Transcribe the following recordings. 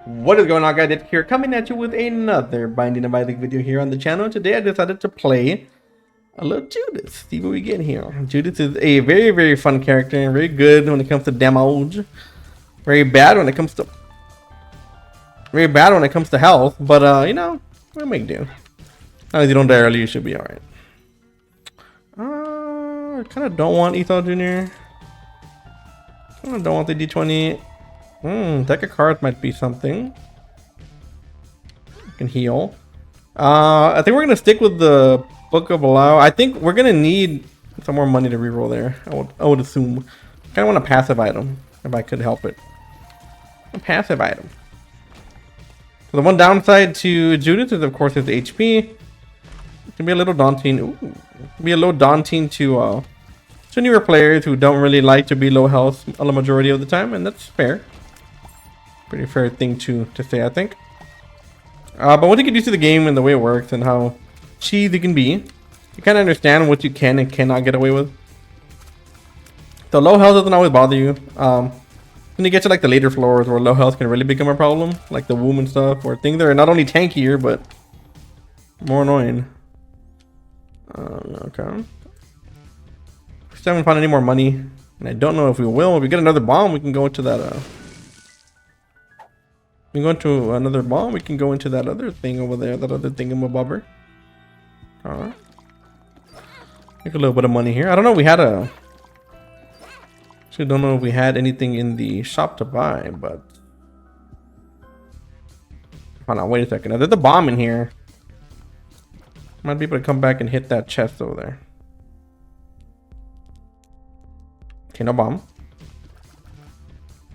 What is going on, guys? It's here coming at you with another Binding of Isaac video here on the channel. Today I decided to play a little Judas. See what we get here. Judas is a very, very fun character and very good when it comes to damage. Very bad when it comes to health, but you know, we'll make do. As long as you don't die early, you should be alright. I kind of don't want Ethel Jr. Kind of don't want the D20. Deck of cards might be something. Can heal. I think we're gonna stick with the Book of Allow. I think we're gonna need some more money to reroll there. I would assume. Kind of want a passive item if I could help it. A passive item. So the one downside to Judas is, of course, his HP. It can be a little daunting. To newer players who don't really like to be low health a majority of the time, and that's fair. Pretty fair thing to say, I think. But once you get used to the game and the way it works and how cheesy it can be, you kind of understand what you can and cannot get away with. So low health doesn't always bother you. When you get to like the later floors where low health can really become a problem, like the womb and stuff, or things that are not only tankier but more annoying. Okay. Still haven't found any more money, and I don't know if we will. If we get another bomb, we can go into that. We go into another bomb. We can go into that other thing over there. That other thingamabobber. Alright. Make a little bit of money here. I don't know if we had a... Actually, don't know if we had anything in the shop to buy, but... Hold on, wait a second. Now, there's a bomb in here. Might be able to come back and hit that chest over there. Okay, no bomb.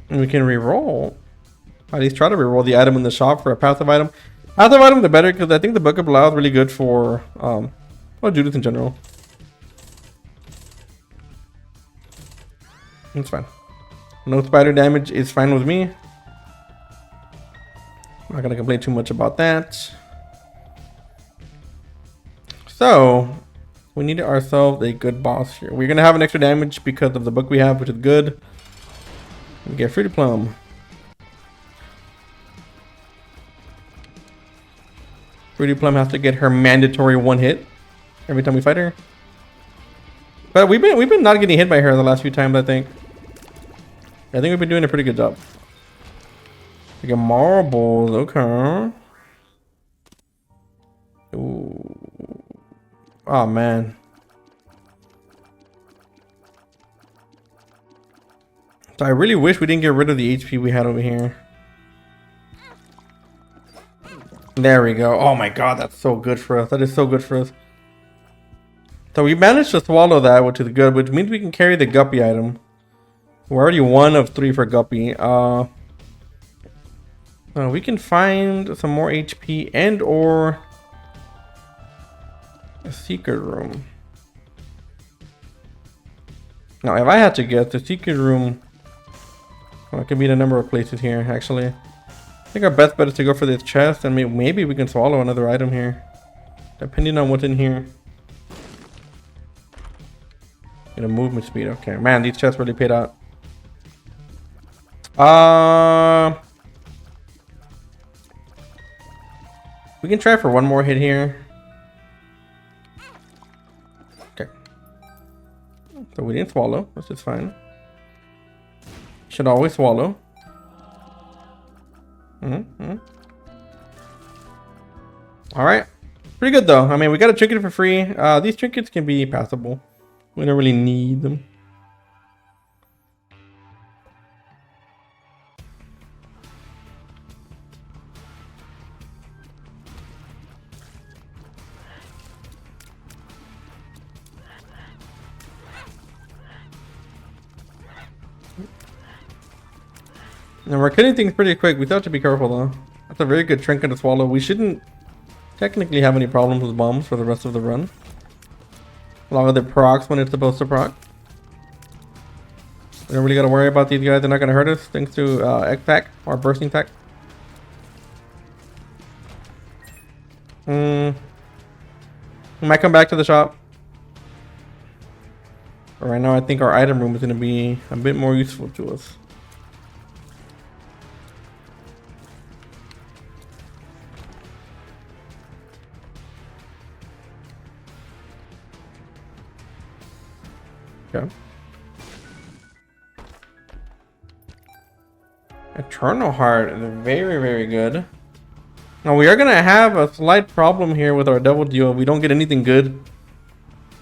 And we can re-roll. At least try to reroll the item in the shop for a passive item. Passive item, the better, because I think the Book of Allow is really good for well, Judas in general. It's fine. No spider damage is fine with me. I'm not gonna complain too much about that. So we need ourselves a good boss here. We're gonna have an extra damage because of the book we have, which is good. We get Fruity Plum. Fruity Plum has to get her mandatory one hit every time we fight her. But we've been not getting hit by her the last few times, I think. I think we've been doing a pretty good job. We get marbles, okay. Ooh. Oh man. So I really wish we didn't get rid of the HP we had over here. There we go. Oh my god, that's so good for us. That is so good for us. So we managed to swallow that, which is good, which means we can carry the Guppy item. We're already 1 of 3 for Guppy. We can find some more HP and or a secret room. Now, if I had to guess, the secret room, well, it could be in a number of places here, actually. I think our best bet is to go for this chest, and maybe we can swallow another item here, depending on what's in here. Get a movement speed. Okay, man, these chests really paid out. We can try for one more hit here. Okay. So we didn't swallow, which is fine. Should always swallow. All right, pretty good though. I mean, we got a trinket for free. These trinkets can be passable. We don't really need them. And we're cutting things pretty quick. We still have to be careful though. That's a very good trinket to swallow. We shouldn't technically have any problems with bombs for the rest of the run. As long as it procs when it's supposed to proc. We don't really gotta worry about these guys. They're not gonna hurt us thanks to X-Pack or Bursting Pack. We might come back to the shop. But right now I think our item room is gonna be a bit more useful to us. Okay. Eternal Heart is very, very good. Now we are gonna have a slight problem here with our double deal. We don't get anything good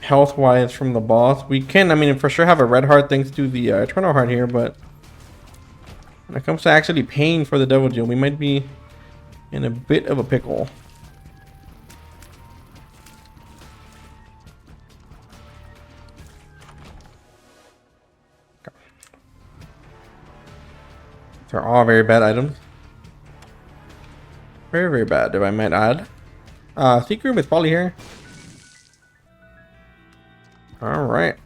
health-wise from the boss. We can, I mean, for sure have a red heart thanks to the Eternal Heart here, but when it comes to actually paying for the double deal, we might be in a bit of a pickle. They're all very bad items. Very, very bad, if I might add. Secret room is probably here. Alright.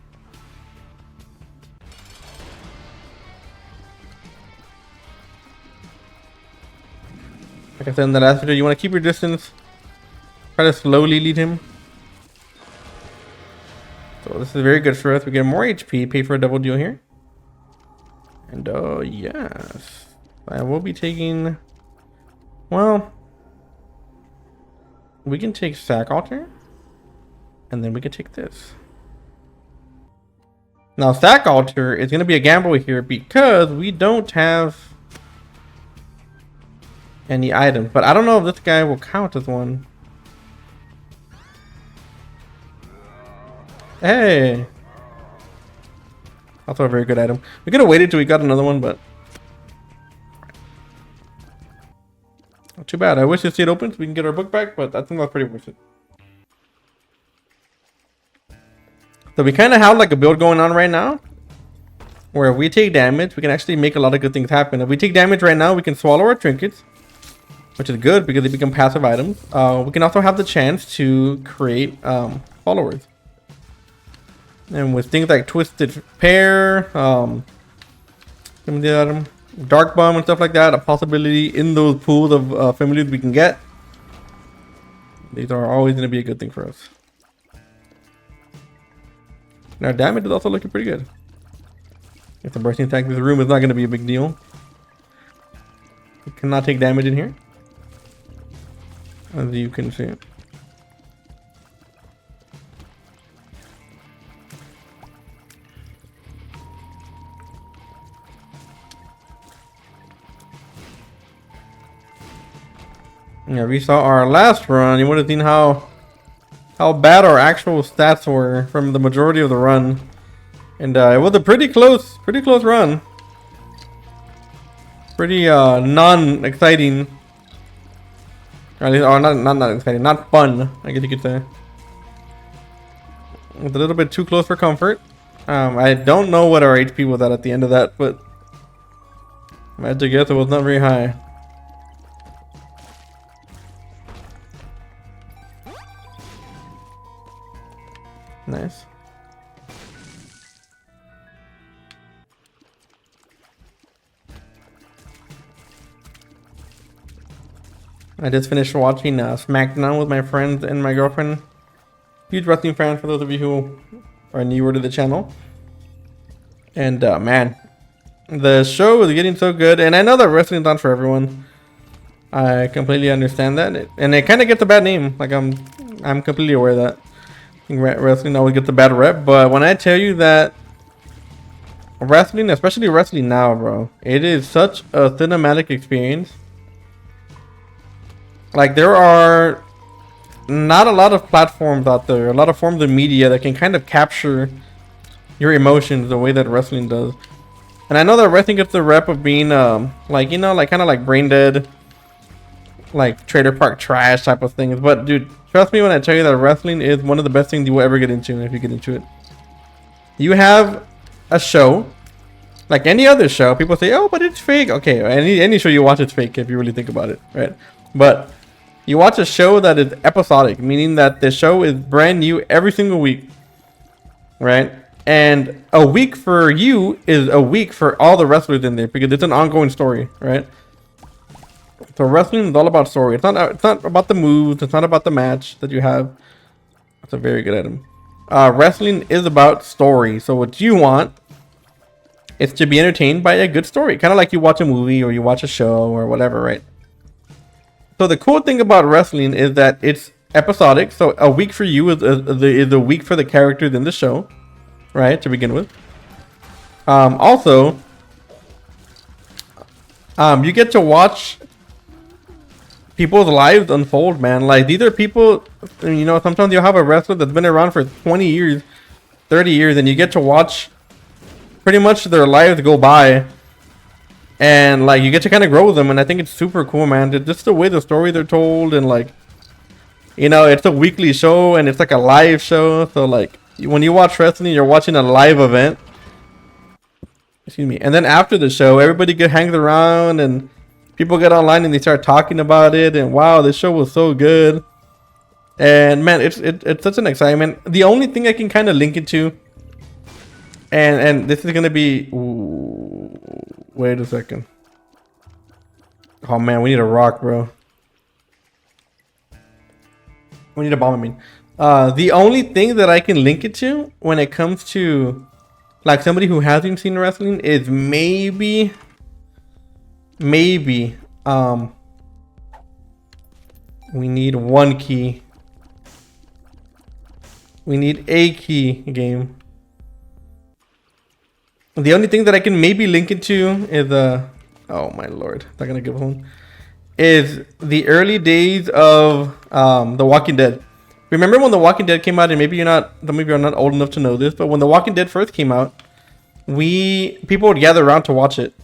Like I said in the last video, you want to keep your distance. Try to slowly lead him. So this is very good for us. We get more HP, pay for a double deal here. And yes. I will be taking, well, we can take Sack Altar. And then we can take this. Now Sack Altar is going to be a gamble here because we don't have any items. But I don't know if this guy will count as one. Hey. Also a very good item. We could have waited till we got another one, but not too bad. I wish to see it open so we can get our book back, but I think that's pretty worth it. So we kind of have like a build going on right now where if we take damage, we can actually make a lot of good things happen. If we take damage right now, we can swallow our trinkets, which is good because they become passive items. We can also have the chance to create followers. And with things like Twisted Pair, Dark Bomb and stuff like that, a possibility in those pools of families we can get. These are always going to be a good thing for us. Now damage is also looking pretty good. If the bursting attack, this room is not going to be a big deal. We cannot take damage in here, as you can see. Yeah, we saw our last run. You would have seen how bad our actual stats were from the majority of the run, and it was a pretty close run. Pretty non-exciting, or at least, or not exciting, not fun, I guess you could say. It was a little bit too close for comfort. I don't know what our HP was at the end of that, but I had to guess it was not very high. Nice. I just finished watching SmackDown with my friends and my girlfriend. Huge wrestling fan for those of you who are newer to the channel. And man, the show is getting so good. And I know that wrestling's not for everyone. I completely understand that. And it kind of gets a bad name. Like I'm completely aware of that. Wrestling always gets a bad rep, but when I tell you that wrestling, especially wrestling now, bro, it is such a cinematic experience. Like there are not a lot of platforms out there, a lot of forms of media that can kind of capture your emotions the way that wrestling does. And I know that wrestling gets the rep of being like, you know, like kind of like brain dead, like trailer park trash type of things. But dude, trust me when I tell you that wrestling is one of the best things you will ever get into if you get into it. You have a show, like any other show. People say, oh, but it's fake. Okay, any show you watch is fake if you really think about it, right? But you watch a show that is episodic, meaning that the show is brand new every single week, right? And a week for you is a week for all the wrestlers in there because it's an ongoing story, right? So wrestling is all about story. It's not about the moves. It's not about the match that you have. That's a very good item. Wrestling is about story. So what you want is to be entertained by a good story. Kind of like you watch a movie or you watch a show or whatever, right? So the cool thing about wrestling is that it's episodic. So a week for you is a week for the characters in the show, right, to begin with. Also, you get to watch people's lives unfold, man. Like, these are people, you know, sometimes you'll have a wrestler that's been around for 20 years, 30 years, and you get to watch pretty much their lives go by. And, like, you get to kind of grow with them, and I think it's super cool, man. Just the way the stories are told, and, like, you know, it's a weekly show, and it's like a live show. So, like, when you watch wrestling, you're watching a live event. Excuse me. And then after the show, everybody hangs around, and people get online, and they start talking about it. And, wow, this show was so good. And, man, it's such an excitement. The only thing I can kind of link it to, and this is going to be... Ooh, wait a second. Oh, man, we need a rock, bro. We need a bomb, I mean. The only thing that I can link it to when it comes to, like, somebody who hasn't seen wrestling is maybe, we need one key. We need a key game. The only thing that I can maybe link it to is, oh my lord, not gonna give one. Is the early days of The Walking Dead. Remember when The Walking Dead came out, and maybe you're not old enough to know this, but when The Walking Dead first came out, people would gather around to watch it.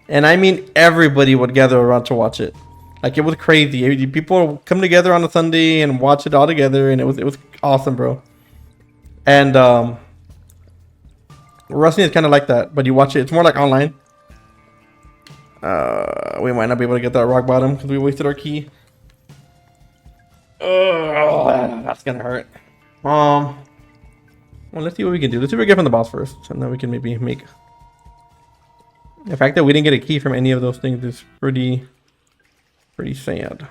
And I mean everybody would gather around to watch it. Like, it was crazy. People would come together on a Sunday and watch it all together, and it was awesome, bro. And wrestling is kind of like that, but you watch it, it's more like online. We might not be able to get that rock bottom because we wasted our key. Oh, that's gonna hurt. Well, let's see what we can do. Let's see if we get from the boss first, and then we can maybe make. The fact that we didn't get a key from any of those things is pretty sad.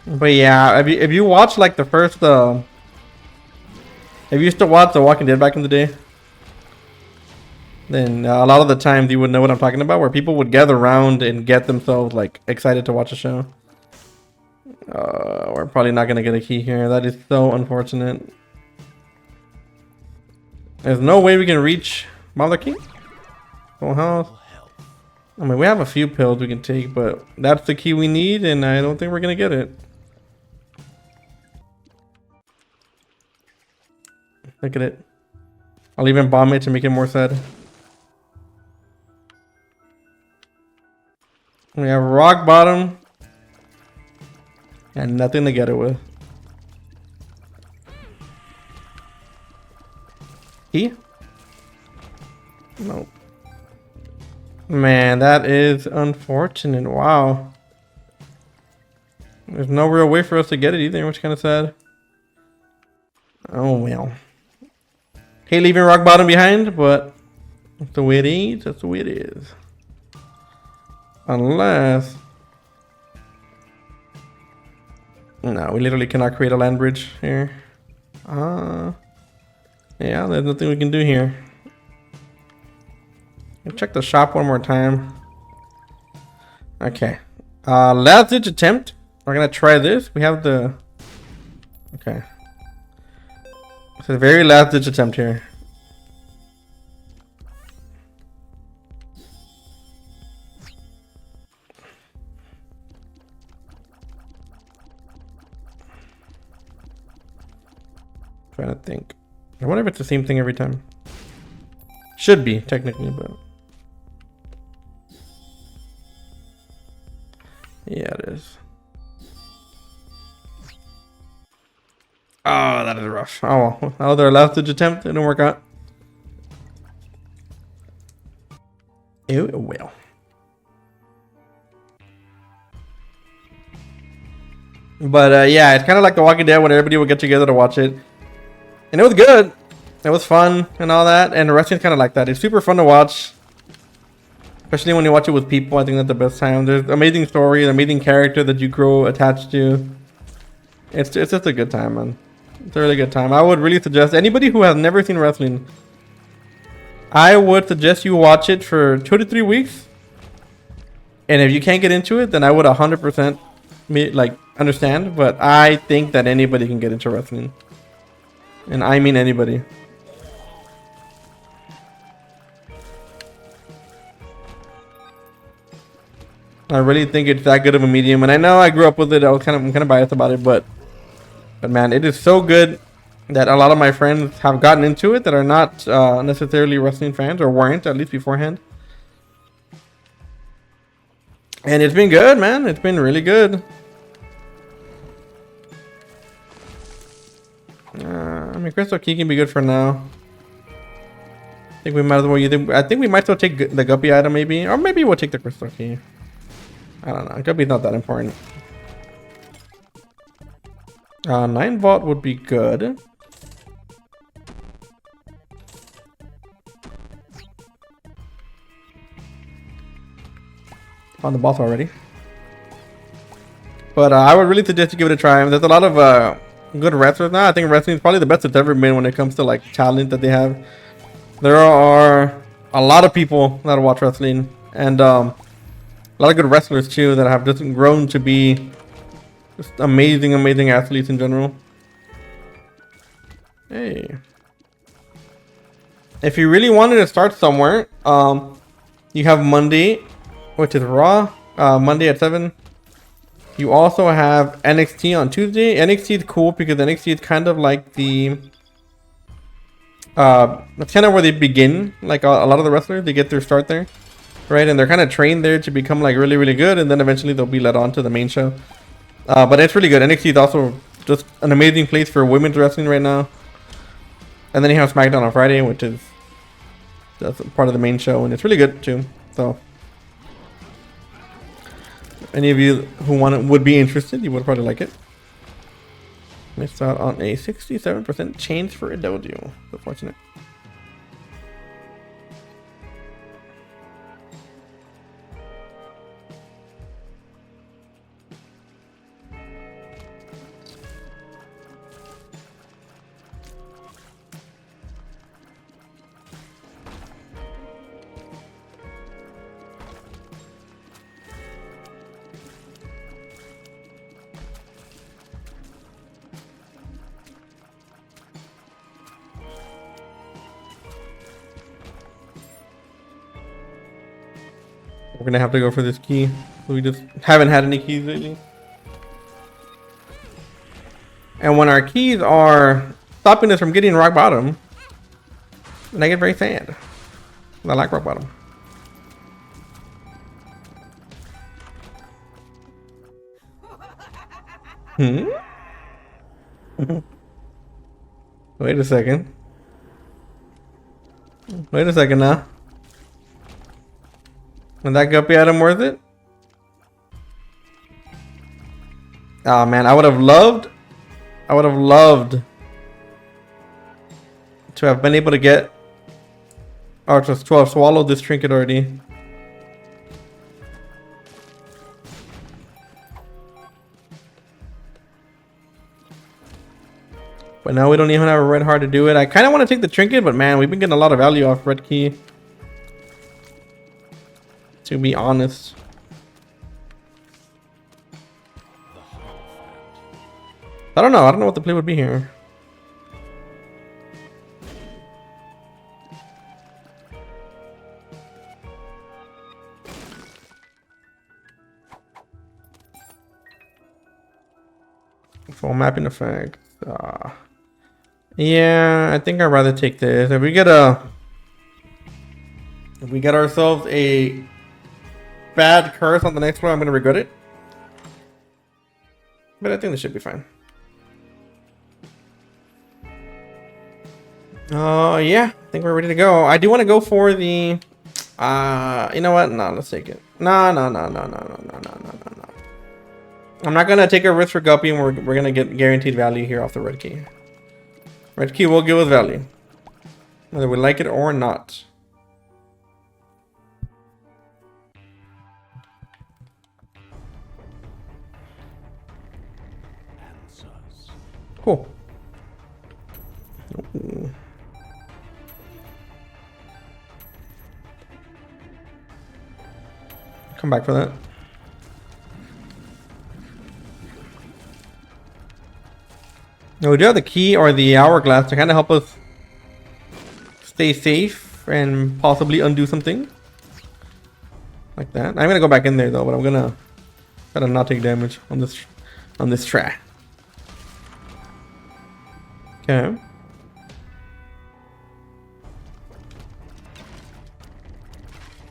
But yeah, if you watch like the first, if you used to watch The Walking Dead back in the day, then a lot of the times you would know what I'm talking about, where people would gather around and get themselves like excited to watch a show. We're probably not gonna get a key here. That is so unfortunate. There's no way we can reach Mother Key. Full health. I mean, we have a few pills we can take, but that's the key we need, and I don't think we're gonna get it. Look at it. I'll even bomb it to make it more sad. We have rock bottom and nothing to get it with. Key? Nope. Man, that is unfortunate. Wow. There's no real way for us to get it either, which is kind of sad. Oh well. Hate leaving rock bottom behind, but that's the way it is. That's the way it is. Unless... No, we literally cannot create a land bridge here. Yeah, there's nothing we can do here. Let's check the shop one more time. Okay. Last ditch attempt. We're gonna try this. We have the... Okay. It's the very last ditch attempt here. Trying to think. I wonder if it's the same thing every time. Should be, technically, but... Yeah, it is. Oh, that is rough. Oh, well. That was our last ditch attempt. It didn't work out. It will. But, yeah, it's kind of like The Walking Dead when everybody would get together to watch it. And it was good. It was fun and all that. And wrestling's kind of like that. It's super fun to watch. Especially when you watch it with people. I think that's the best time. There's amazing story, an amazing character that you grow attached to. It's just a good time, man. It's a really good time. I would really suggest anybody who has never seen wrestling, I would suggest you watch it for 2 to 3 weeks. And if you can't get into it, then I would 100% like understand. But I think that anybody can get into wrestling, and I mean anybody. I really think it's that good of a medium, and I know I grew up with it. I'm kind of biased about it, but man, it is so good that a lot of my friends have gotten into it that are not necessarily wrestling fans, or weren't at least beforehand. And it's been good, man. It's been really good. I mean, Crystal Key can be good for now. I think we might as well. I think we might still take the Guppy item, maybe, or maybe we'll take the Crystal Key. I don't know. Guppy's not that important. 9 vault would be good. On the boss already. But I would really suggest you give it a try. There's a lot of good wrestlers now. I think wrestling is probably the best it's ever been when it comes to like talent that they have. There are a lot of people that watch wrestling, and a lot of good wrestlers too that have just grown to be just amazing athletes in general. Hey, if you really wanted to start somewhere, you have Monday, which is Raw, Monday at 7. You also have NXT on Tuesday. NXT is cool because NXT is kind of like the that's kind of where they begin. Like a lot of the wrestlers, they get their start there, right? And they're kind of trained there to become like really good, and then eventually they'll be led on to the main show. But it's really good. NXT is also just an amazing place for women's wrestling right now. And then you have SmackDown on Friday, which is that's part of the main show, and it's really good too. So any of you who would be interested, you would probably like it. Missed out on a 67% change for a dojo. Unfortunate. We're gonna have to go for this key. We just haven't had any keys lately. And when our keys are stopping us from getting rock bottom, then I get very sad. I like rock bottom. Wait a second. Wait a second now. And that guppy item worth it? Oh man, I would have loved to have been able to get, or to have swallowed this trinket already. But now we don't even have a red heart to do it. I kind of want to take the trinket, but man, we've been getting a lot of value off red key, to be honest. I don't know what the play would be here. Full mapping effect. Yeah, I think I'd rather take this. If we get ourselves a bad curse on the next one, I'm gonna regret it. But I think this should be fine. Yeah, I think we're ready to go. I do want to go for the you know what? No, let's take it. No. I'm not gonna take a risk for Guppy, and we're gonna get guaranteed value here off the red key. Red key will give us value, whether we like it or not. Cool. Ooh. Come back for that. Now we do have the key or the hourglass to kind of help us stay safe and possibly undo something. Like that. I'm gonna go back in there though, but I'm gonna try to not take damage on this try. Okay.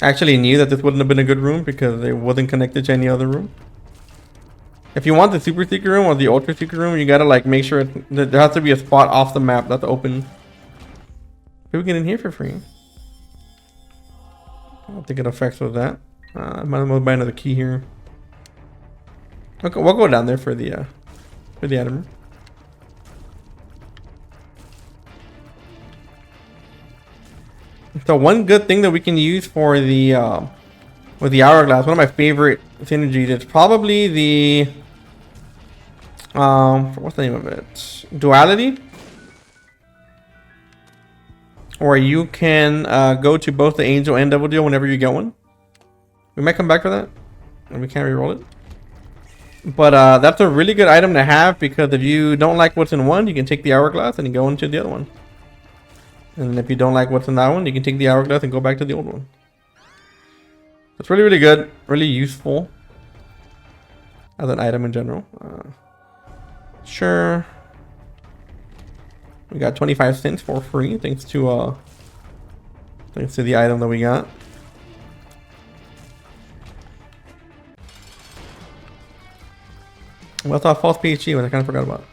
I actually knew that this wouldn't have been a good room because it wasn't connected to any other room. If you want the super secret room or the ultra secret room, you gotta like make sure that there has to be a spot off the map that's open. People get in here for free. I don't think it affects with that. I might as well buy another key here. Okay, we'll go down there for the item room. So one good thing that we can use for the with the hourglass, one of my favorite synergies, is probably the what's the name of it? Duality, or you can go to both the angel and double deal whenever you get one. We might come back for that, and we can't reroll it. But that's a really good item to have, because if you don't like what's in one, you can take the hourglass and you go into the other one. And if you don't like what's in that one, you can take the hourglass and go back to the old one. It's really, really good. Really useful as an item in general. Sure. We got 25 cents for free thanks to the item that we got. We also have false PHE, which I kind of forgot about.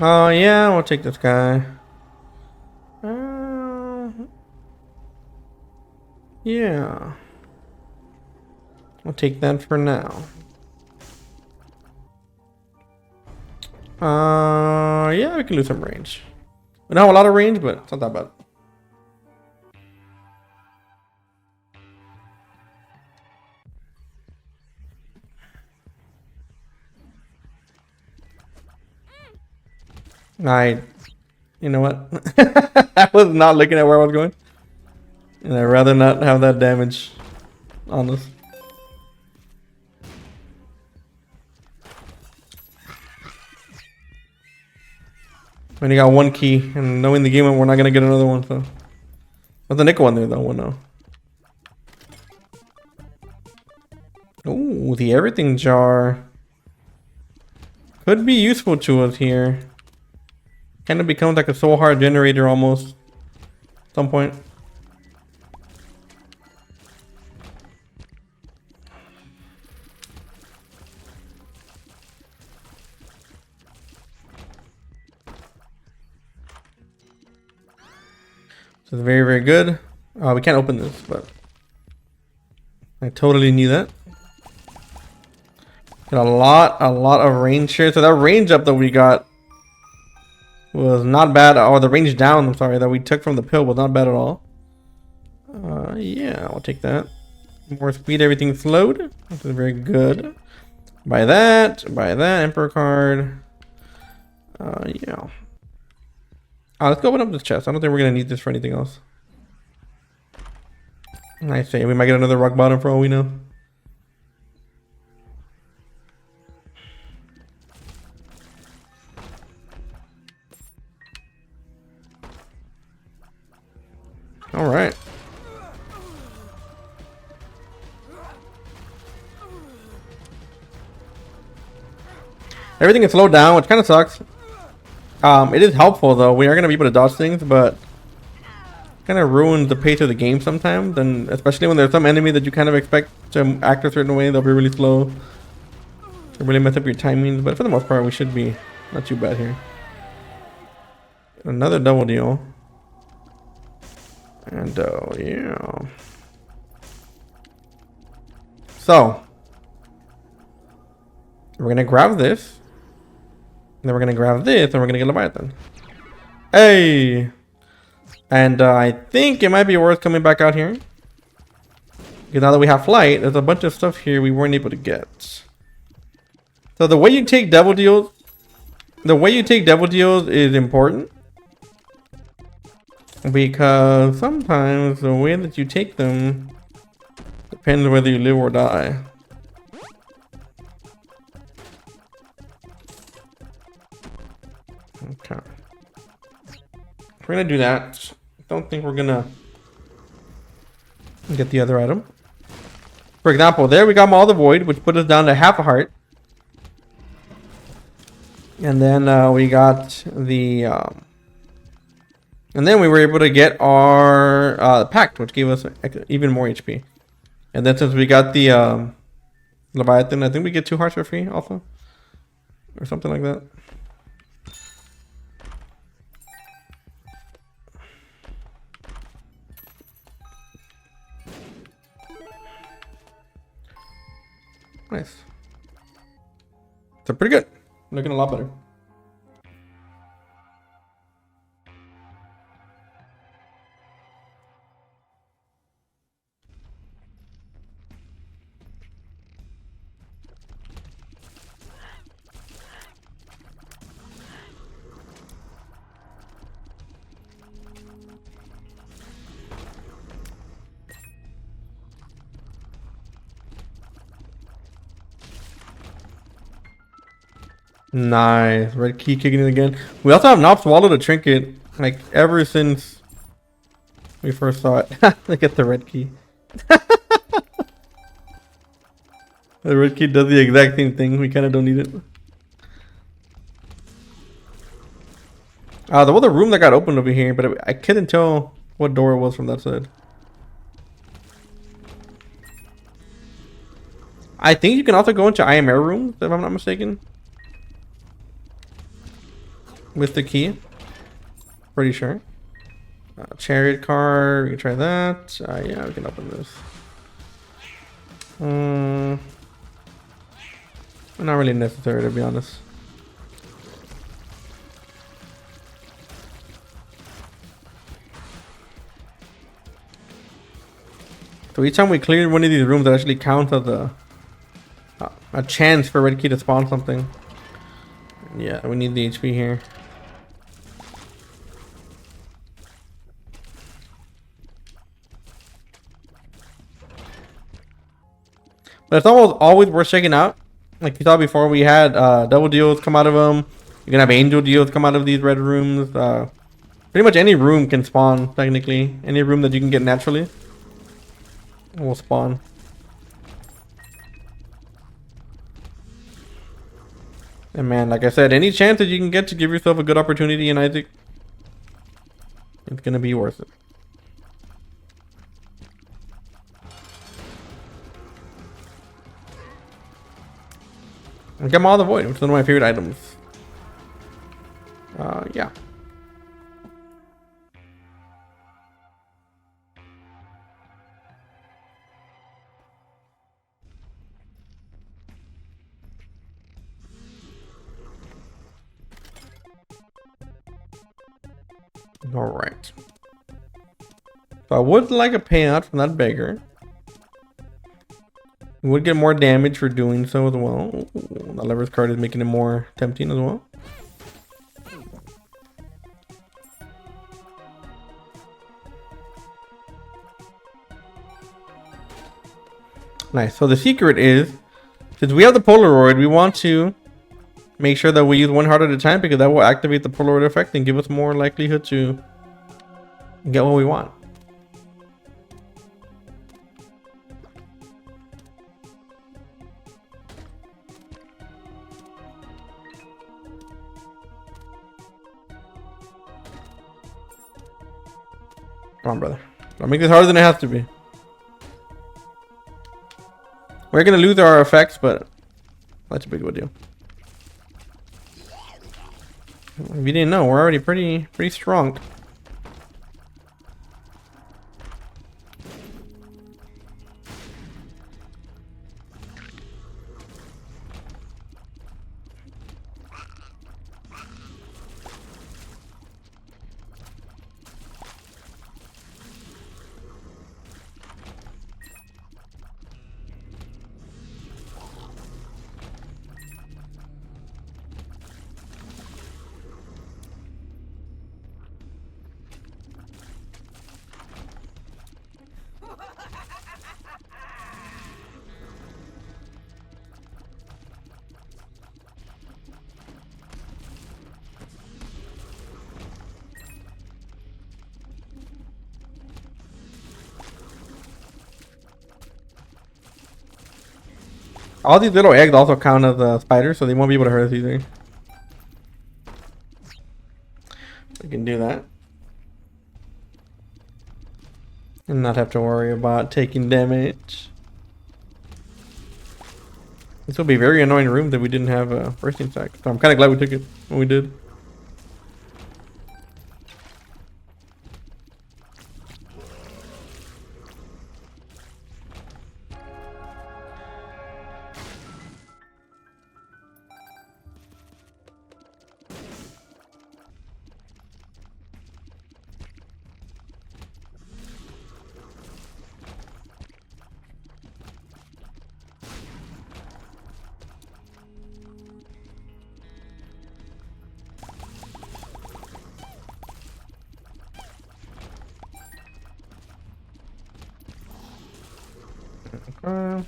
Oh yeah, we'll take this guy. Yeah. We'll take that for now. Yeah, we can lose some range. We don't have a lot of range, but it's not that bad. You know what? I was not looking at where I was going. And I'd rather not have that damage on us. We only got one key, and knowing the game, we're not gonna get another one, so. There's a nickel in there though, we'll know. Ooh, the everything jar. Could be useful to us here. Kind of becomes like a soul heart generator almost. At some point. So it's very, very good. We can't open this, but I totally knew that. Got a lot of range here. So that range up that we got was not bad, or the range down, I'm sorry, that we took from the pill was not bad at all. Yeah, I'll take that. More speed, everything slowed. This is very good. Buy that, Emperor card. Yeah. Let's go open up this chest. I don't think we're gonna need this for anything else. I say we might get another rock bottom for all we know. All right. Everything is slowed down, which kind of sucks. It is helpful though. We are gonna be able to dodge things, but kind of ruins the pace of the game sometimes. And especially when there's some enemy that you kind of expect to act a certain way, they'll be really slow. They really mess up your timings, but for the most part, we should be not too bad here. Another double deal. And yeah. So we're gonna grab this. Then we're gonna grab this, and we're gonna get Leviathan. Hey! And I think it might be worth coming back out here. Because now that we have flight, there's a bunch of stuff here we weren't able to get. So the way you take double deals, is important. Because sometimes the way that you take them depends whether you live or die. Okay. We're gonna do that. Don't think we're gonna get the other item. For example, there we got Maul the Void, which put us down to half a heart. And then we got the... and then we were able to get our Pact, which gave us even more HP. And then since we got the Leviathan, I think we get 2 hearts for free also. Or something like that. Nice. So pretty good. Looking a lot better. Nice. Red key kicking it again. We also have not swallowed a trinket, like, ever since we first saw it. Look at the red key. The red key does the exact same thing. We kind of don't need it. There was a room that got opened over here, but I couldn't tell what door it was from that side. I think you can also go into IMR rooms, if I'm not mistaken. With the key. Pretty sure. Chariot car, we can try that. Yeah, we can open this. Not really necessary, to be honest. So each time we clear one of these rooms, it actually counts as a chance for red key to spawn something. Yeah, we need the HP here. But it's always worth checking out. Like you saw before, we had double deals come out of them. You can have angel deals come out of these red rooms. Pretty much any room can spawn, technically. Any room that you can get naturally will spawn. And man, like I said, any chance that you can get to give yourself a good opportunity in Isaac, it's gonna be worth it. And get Maul the Void, which is one of my favorite items. Yeah. Alright. So I would like a payout from that beggar. We would get more damage for doing so as well. Ooh, the lever's card is making it more tempting as well. Nice. So the secret is, since we have the Polaroid, we want to make sure that we use 1 heart at a time, because that will activate the Polaroid effect and give us more likelihood to get what we want. Come on, brother. Don't make this harder than it has to be. We're gonna lose our effects, but that's a big of a deal. If you didn't know, we're already pretty strong. All these little eggs also count as spiders, so they won't be able to hurt us either. We can do that. And not have to worry about taking damage. This will be a very annoying room that we didn't have a bursting sack. So I'm kind of glad we took it when we did. Uh,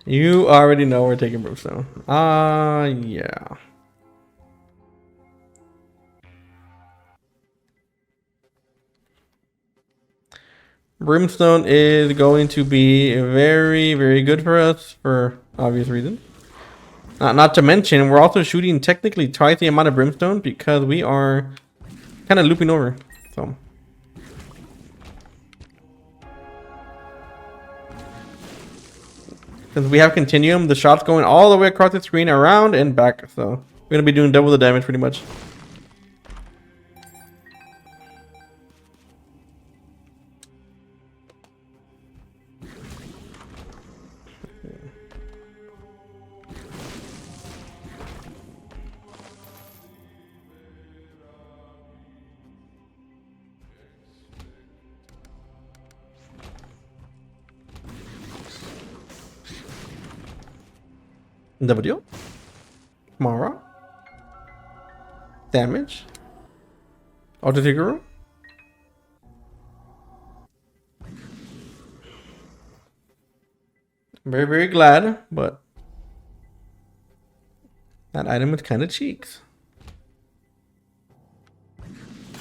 You already know we're taking Brimstone. Yeah. Brimstone is going to be very, very good for us for obvious reasons. Not to mention, we're also shooting technically twice the amount of Brimstone because we are kind of looping over. So. Since we have Continuum, the shot's going all the way across the screen, around and back. So we're going to be doing double the damage pretty much. W. Mara. Damage. Auto Tiguru. Very, very glad, but that item is kind of cheeks.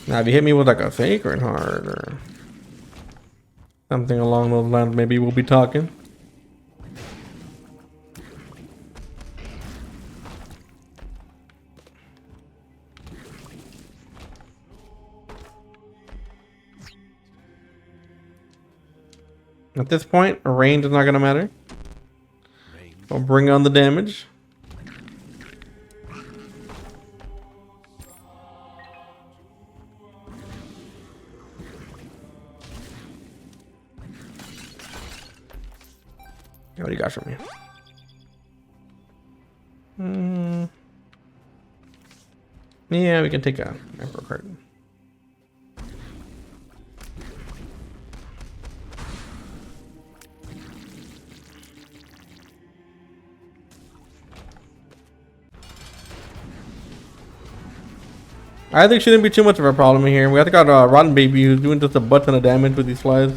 Now, if you hit me with like a Sacred Heart or something along those lines, maybe we'll be talking. At this point, range is not going to matter. We'll bring on the damage. What do you got from me? Yeah, we can take a macro card. I think shouldn't be too much of a problem here. We have to got a Rotten Baby who's doing just a butt ton of damage with these flies.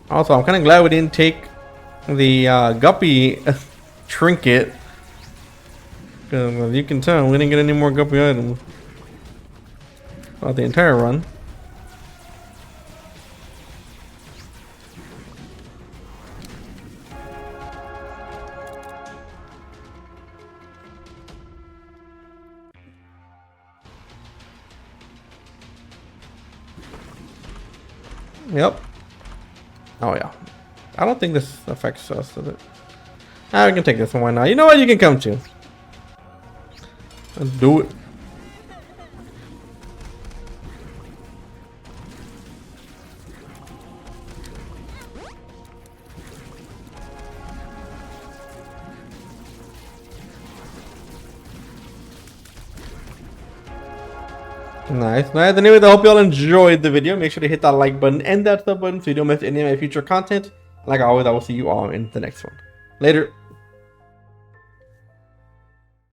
Also, I'm kind of glad we didn't take the Guppy trinket. Because as you can tell, we didn't get any more Guppy items throughout the entire run. Yep. Oh yeah. I don't think this affects us, does it? Ah, we can take this one. Why not? You know what? You can come to. Let's do it. Nice, nice. Anyways, I hope you all enjoyed the video. Make sure to hit that like button and that sub button so you don't miss any of my future content. Like always, I will see you all in the next one. Later.